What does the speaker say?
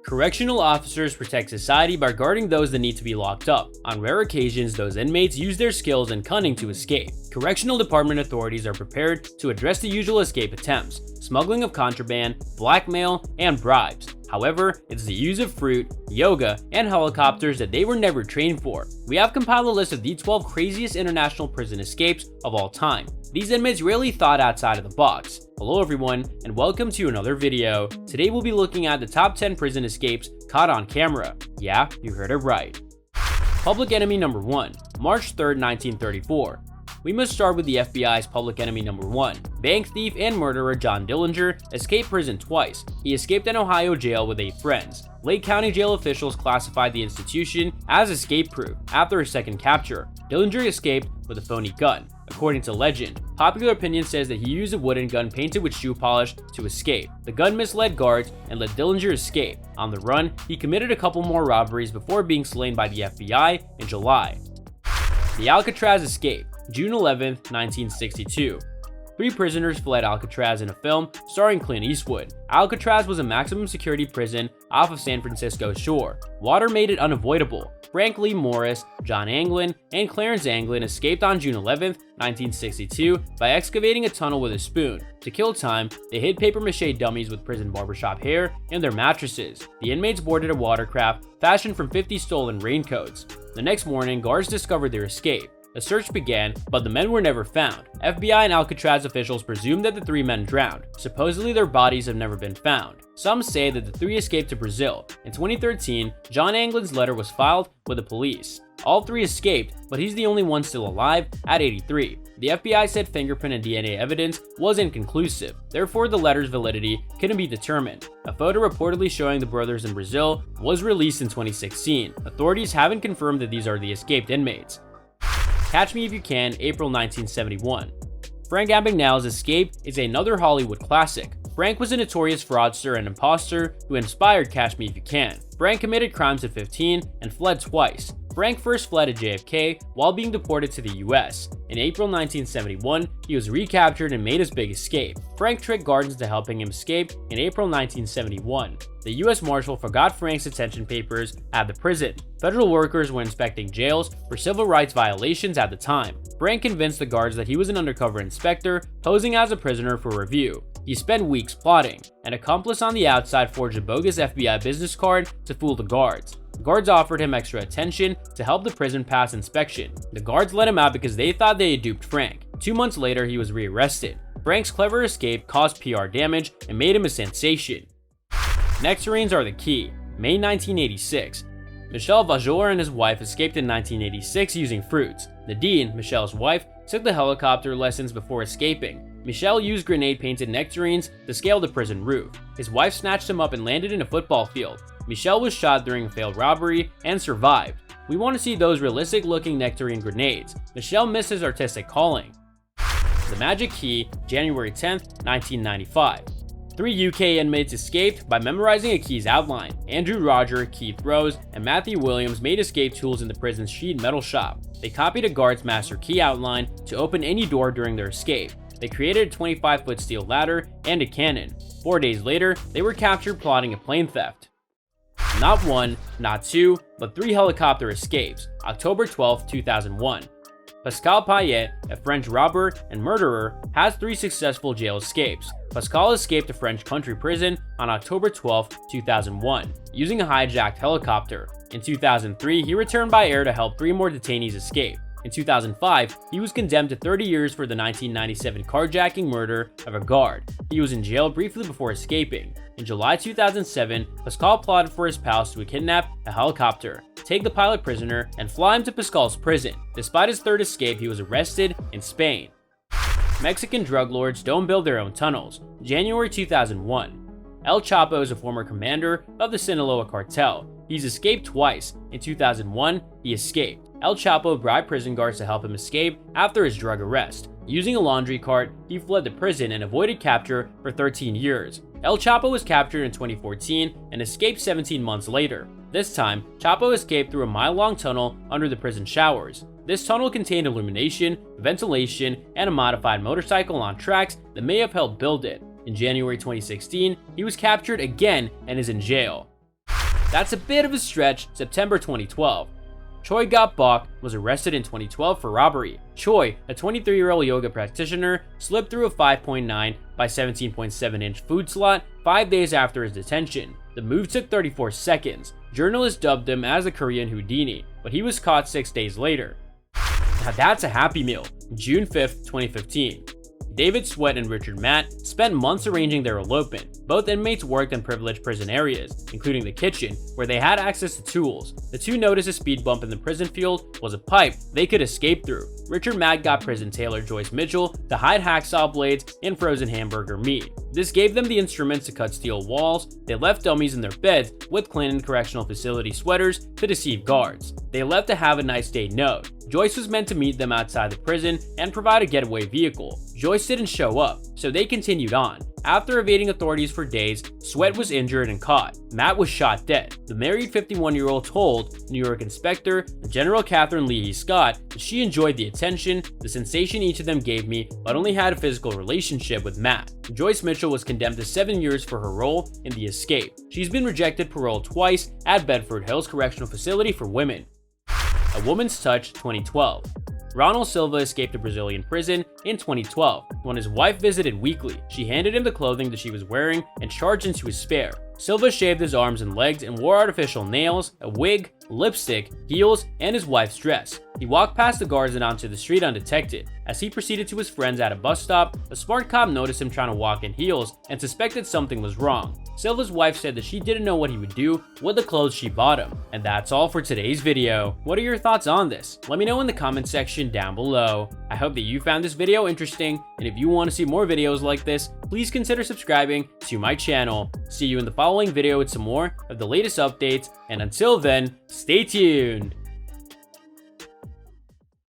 Correctional officers protect society by guarding those that need to be locked up. On rare occasions, those inmates use their skills and cunning to escape. Correctional department authorities are prepared to address the usual escape attempts: smuggling of contraband, blackmail, and bribes. However, it's the use of fruit, yoga, and helicopters that they were never trained for. We have compiled a list of the 12 craziest international prison escapes of all time. These inmates rarely thought outside of the box. Hello everyone, and welcome to another video. Today we'll be looking at the top 10 prison escapes caught on camera. Yeah, you heard it right. Public enemy number 1, March 3rd, 1934. We must start with the FBI's public enemy number 1. Bank thief and murderer John Dillinger escaped prison twice. He escaped an Ohio jail with 8 friends. Lake County jail officials classified the institution as escape-proof after his second capture. Dillinger escaped with a phony gun. According to legend, popular opinion says that he used a wooden gun painted with shoe polish to escape. The gun misled guards and let Dillinger escape. On the run, he committed a couple more robberies before being slain by the FBI in July. The Alcatraz escape, June 11, 1962. 3 prisoners fled Alcatraz in a film starring Clint Eastwood. Alcatraz was a maximum security prison off of San Francisco's shore. Water made it unavoidable. Frank Lee Morris, John Anglin, and Clarence Anglin escaped on June 11, 1962 by excavating a tunnel with a spoon. To kill time, they hid papier-mâché dummies with prison barbershop hair in their mattresses. The inmates boarded a watercraft fashioned from 50 stolen raincoats. The next morning, guards discovered their escape. A search began, but the men were never found. FBI and Alcatraz officials presumed that the 3 men drowned. Supposedly, their bodies have never been found. Some say that the 3 escaped to Brazil. In 2013, John Anglin's letter was filed with the police. All 3 escaped, but he's the only one still alive at 83. The FBI said fingerprint and DNA evidence was inconclusive, therefore the letter's validity couldn't be determined. A photo reportedly showing the brothers in Brazil was released in 2016. Authorities haven't confirmed that these are the escaped inmates. Catch Me If You Can, April 1971. Frank Abagnale's Escape is another Hollywood classic. Frank was a notorious fraudster and imposter who inspired Catch Me If You Can. Frank committed crimes at 15 and fled twice. Frank first fled at JFK while being deported to the US. In April 1971, he was recaptured and made his big escape. Frank tricked guards into helping him escape in April 1971. The US Marshal forgot Frank's detention papers at the prison. Federal workers were inspecting jails for civil rights violations at the time. Frank convinced the guards that he was an undercover inspector posing as a prisoner for review. He spent weeks plotting. An accomplice on the outside forged a bogus FBI business card to fool the guards. The guards offered him extra attention to help the prison pass inspection. The guards let him out because they thought they had duped Frank. 2 months later, he was rearrested. Frank's clever escape caused PR damage and made him a sensation. Nectarines are the key. May 1986. Michel Vajor and his wife escaped in 1986 using fruits. Nadine, Michel's wife, took the helicopter lessons before escaping. Michel used grenade-painted nectarines to scale the prison roof. His wife snatched him up and landed in a football field. Michel was shot during a failed robbery and survived. We want to see those realistic-looking nectarine grenades. Michel missed his artistic calling. The Magic Key, January 10th, 1995. 3 UK inmates escaped by memorizing a key's outline. Andrew Roger, Keith Rose, and Matthew Williams made escape tools in the prison's sheet metal shop. They copied a guard's master key outline to open any door during their escape. They created a 25-foot steel ladder and a cannon. 4 days later, they were captured plotting a plane theft. Not 1, not 2, but 3 helicopter escapes, October 12, 2001. Pascal Payet, a French robber and murderer, has 3 successful jail escapes. Pascal escaped a French country prison on October 12, 2001, using a hijacked helicopter. In 2003, he returned by air to help 3 more detainees escape. In 2005, he was condemned to 30 years for the 1997 carjacking murder of a guard. He was in jail briefly before escaping. In July 2007, Pascal plotted for his pals to kidnap a helicopter, take the pilot prisoner, and fly him to Pascal's prison. Despite his 3rd escape, he was arrested in Spain. Mexican drug lords don't build their own tunnels, January 2001. El Chapo is a former commander of the Sinaloa cartel. He's escaped twice. In 2001, he escaped. El Chapo bribed prison guards to help him escape after his drug arrest. Using a laundry cart, he fled the prison and avoided capture for 13 years. El Chapo was captured in 2014 and escaped 17 months later. This time, Chapo escaped through a mile-long tunnel under the prison showers. This tunnel contained illumination, ventilation, and a modified motorcycle on tracks that may have helped build it. In January 2016, he was captured again and is in jail. That's a bit of a stretch. September 2012. Choi Gap-bok was arrested in 2012 for robbery. Choi, a 23-year-old yoga practitioner, slipped through a 5.9 by 17.7-inch food slot 5 days after his detention. The move took 34 seconds. Journalists dubbed him as the Korean Houdini, but he was caught 6 days later. Now that's a happy meal. June 5th, 2015. David Sweat and Richard Matt spent months arranging their elopement. Both inmates worked in privileged prison areas, including the kitchen, where they had access to tools. The two noticed a speed bump in the prison field was a pipe they could escape through. Richard Matt got prison tailor Joyce Mitchell to hide hacksaw blades and frozen hamburger meat. This gave them the instruments to cut steel walls. They left dummies in their beds with Clinton Correctional Facility sweaters to deceive guards. They left a have a nice day note. Joyce was meant to meet them outside the prison and provide a getaway vehicle. Joyce didn't show up, so they continued on. After evading authorities for days, Sweat was injured and caught. Matt was shot dead. The married 51-year-old told New York Inspector General Catherine Leahy Scott that she enjoyed the attention, the sensation each of them gave me, but only had a physical relationship with Matt. Joyce Mitchell was condemned to 7 years for her role in the escape. She's been rejected parole twice at Bedford Hills Correctional Facility for Women. A Woman's Touch 2012. Ronald Silva escaped a Brazilian prison in 2012. When his wife visited weekly, she handed him the clothing that she was wearing and charged into his spare. Silva shaved his arms and legs and wore artificial nails, a wig, lipstick, heels, and his wife's dress. He walked past the guards and onto the street undetected. As he proceeded to his friends at a bus stop, a smart cop noticed him trying to walk in heels and suspected something was wrong. Silva's wife said that she didn't know what he would do with the clothes she bought him. And that's all for today's video. What are your thoughts on this? Let me know in the comment section down below. I hope that you found this video interesting, and if you want to see more videos like this, please consider subscribing to my channel. See you in the following video with some more of the latest updates, and until then, stay tuned!